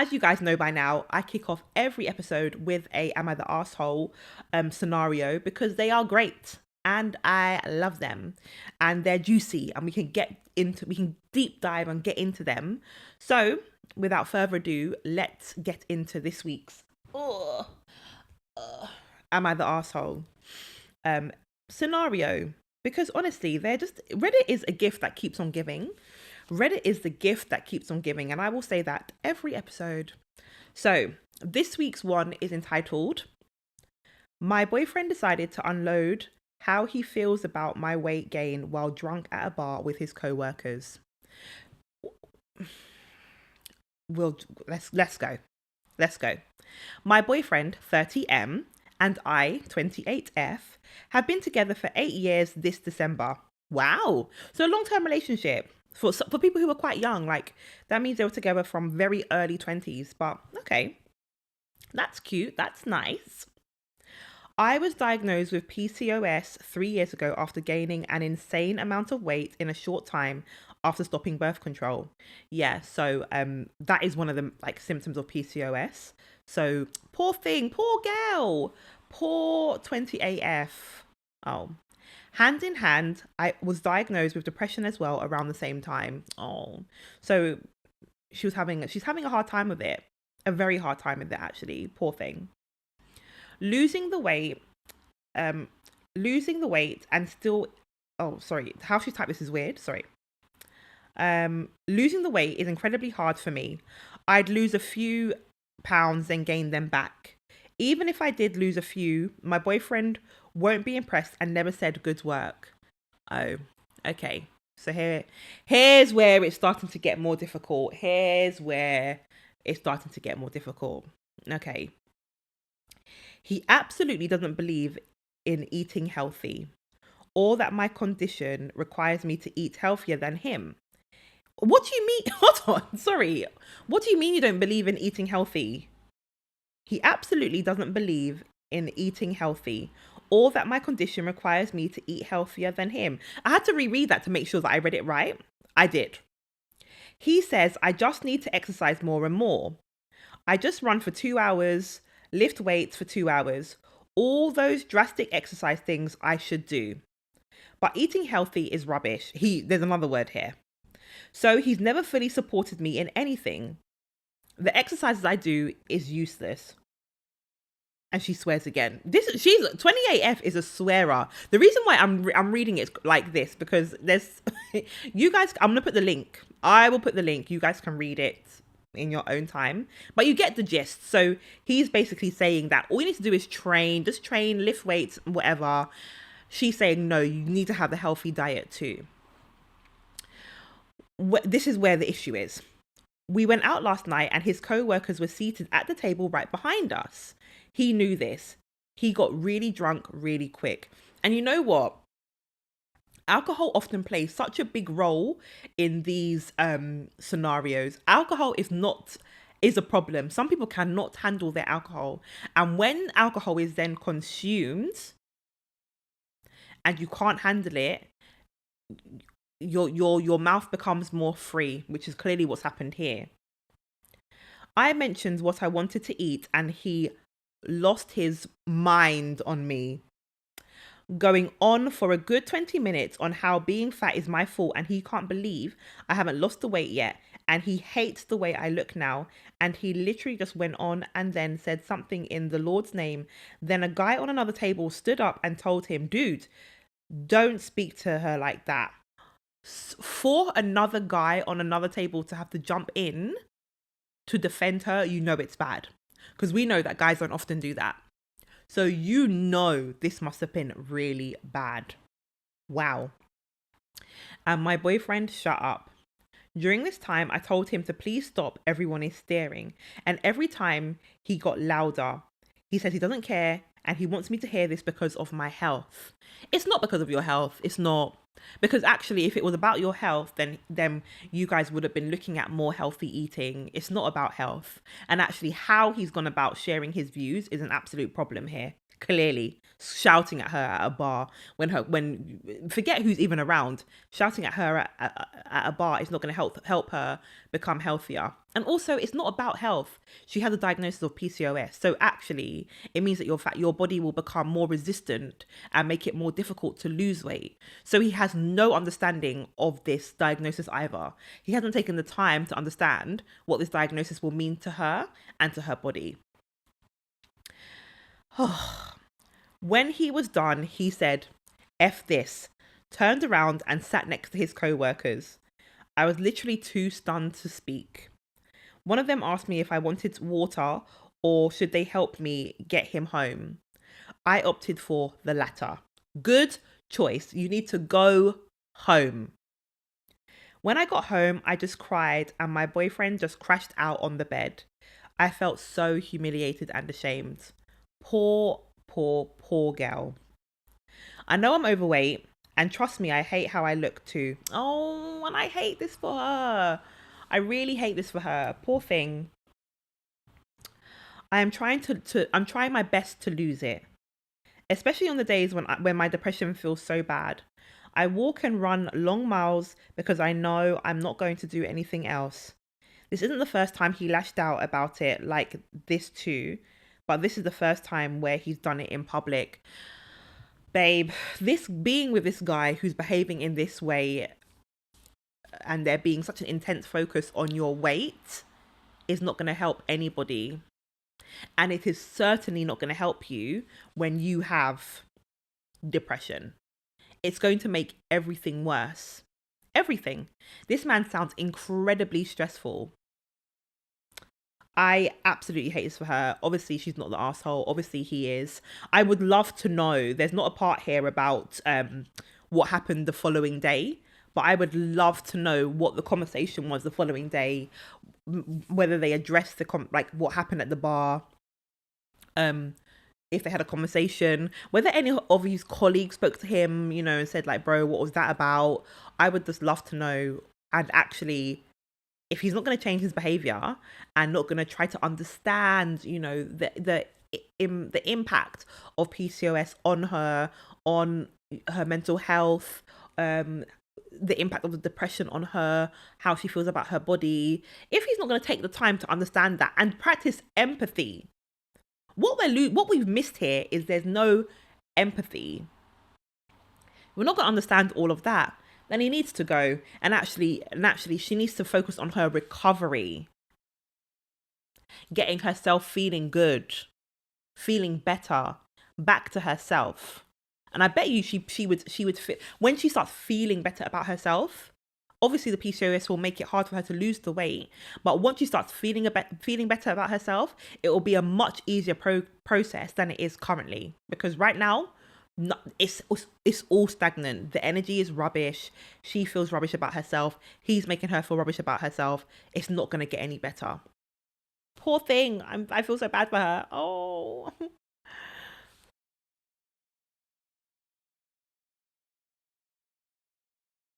As you guys know by now, I kick off every episode with a Am I the Arsehole scenario because they are great and I love them and they're juicy and we can deep dive and get into them. So without further ado, let's get into this week's Am I the Arsehole scenario. Because honestly, Reddit is a gift that keeps on giving. Reddit is the gift that keeps on giving, and I will say that every episode. So, this week's one is entitled, My boyfriend decided to unload how he feels about my weight gain while drunk at a bar with his co-workers. Let's go. Let's go. My boyfriend, 30M, and I, 28F, have been together for 8 years this December. Wow. So a long-term relationship. For people who are quite young, like that means they were together from very early 20s. But okay, that's cute. That's nice. I was diagnosed with PCOS 3 years ago after gaining an insane amount of weight in a short time after stopping birth control. Yeah, so that is one of the like symptoms of PCOS. So poor thing, poor girl, poor 28F. Oh. Hand in hand, I was diagnosed with depression as well around the same time. Oh, so she's having a hard time with it, a very hard time with it actually. Poor thing. Losing the weight, and still. Oh, sorry. How she typed this is weird. Sorry. Losing the weight is incredibly hard for me. I'd lose a few pounds then gain them back. Even if I did lose a few, my boyfriend won't be impressed and never said good work. Oh, okay. So here's where it's starting to get more difficult. Okay. He absolutely doesn't believe in eating healthy or that my condition requires me to eat healthier than him. What do you mean? Hold on. Sorry. What do you mean you don't believe in eating healthy? He absolutely doesn't believe in eating healthy or that my condition requires me to eat healthier than him. I had to reread that to make sure that I read it right. I did. He says I just need to exercise more and more. I just run for 2 hours, lift weights for 2 hours. All those drastic exercise things I should do. But eating healthy is rubbish. There's another word here. So he's never fully supported me in anything. The exercises I do is useless. And she swears again. She's 28F is a swearer. The reason why I'm reading it like this because there's you guys. I'm gonna put the link. I will put the link. You guys can read it in your own time, but you get the gist. So he's basically saying that all you need to do is just train, lift weights, whatever. She's saying no, you need to have a healthy diet too. This is where the issue is. We went out last night and his co-workers were seated at the table right behind us. He knew this. He got really drunk really quick. And you know what? Alcohol often plays such a big role in these scenarios. Alcohol is a problem. Some people cannot handle their alcohol. And when alcohol is then consumed and you can't handle it, your mouth becomes more free, which is clearly what's happened here. I mentioned what I wanted to eat and he lost his mind on me, going on for a good 20 minutes on how being fat is my fault and he can't believe I haven't lost the weight yet and he hates the way I look now, and he literally just went on and then said something in the Lord's name. Then a guy on another table stood up and told him, dude, don't speak to her like that. For another guy on another table to have to jump in to defend her, you know it's bad. Because we know that guys don't often do that. So you know this must have been really bad. Wow. And my boyfriend shut up. During this time, I told him to please stop, everyone is staring. And every time he got louder. He says he doesn't care and he wants me to hear this because of my health. It's not because of your health. It's not. Because actually, if it was about your health, then you guys would have been looking at more healthy eating. It's not about health. And actually, how he's gone about sharing his views is an absolute problem here. clearly shouting at her at a bar when forget who's even around. Shouting at her at a bar is not going to help her become healthier. And also, it's not about health. She has a diagnosis of PCOS, so actually it means that your body will become more resistant and make it more difficult to lose weight. So he has no understanding of this diagnosis either. He hasn't taken the time to understand what this diagnosis will mean to her and to her body. When he was done, he said, F this, turned around and sat next to his co-workers. I was literally too stunned to speak. One of them asked me if I wanted water or should they help me get him home. I opted for the latter. Good choice. You need to go home. When I got home, I just cried and my boyfriend just crashed out on the bed. I felt so humiliated and ashamed. Poor girl. I know I'm overweight, and trust me, I hate how I look too. Oh, and I hate this for her. I really hate this for her. Poor thing. I'm trying my best to lose it, especially on the days when my depression feels so bad. I walk and run long miles because I know I'm not going to do anything else. This isn't the first time he lashed out about it like this too, but this is the first time where he's done it in public. Babe, this being with this guy who's behaving in this way and there being such an intense focus on your weight is not going to help anybody. And it is certainly not going to help you when you have depression. It's going to make everything worse. Everything. This man sounds incredibly stressful. I absolutely hate this for her. Obviously, she's not the asshole. Obviously, he is. I would love to know. There's not a part here about what happened the following day, but I would love to know what the conversation was the following day, whether they addressed what happened at the bar, if they had a conversation, whether any of his colleagues spoke to him, and said like, bro, what was that about? I would just love to know. And actually, if he's not going to change his behavior and not going to try to understand, the impact of PCOS on her mental health, the impact of the depression on her, how she feels about her body, if he's not going to take the time to understand that and practice empathy, what we've missed here is there's no empathy. We're not going to understand all of that. Then he needs to go and actually she needs to focus on her recovery, getting herself feeling good, feeling better, back to herself. And I bet you she would fit when she starts feeling better about herself. Obviously, the PCOS will make it hard for her to lose the weight, but once she starts feeling better about herself, it will be a much easier process than it is currently. Because right now, it's all stagnant. The energy is rubbish. She feels rubbish about herself. He's making her feel rubbish about herself. It's not going to get any better. Poor thing. I feel so bad for her. Oh.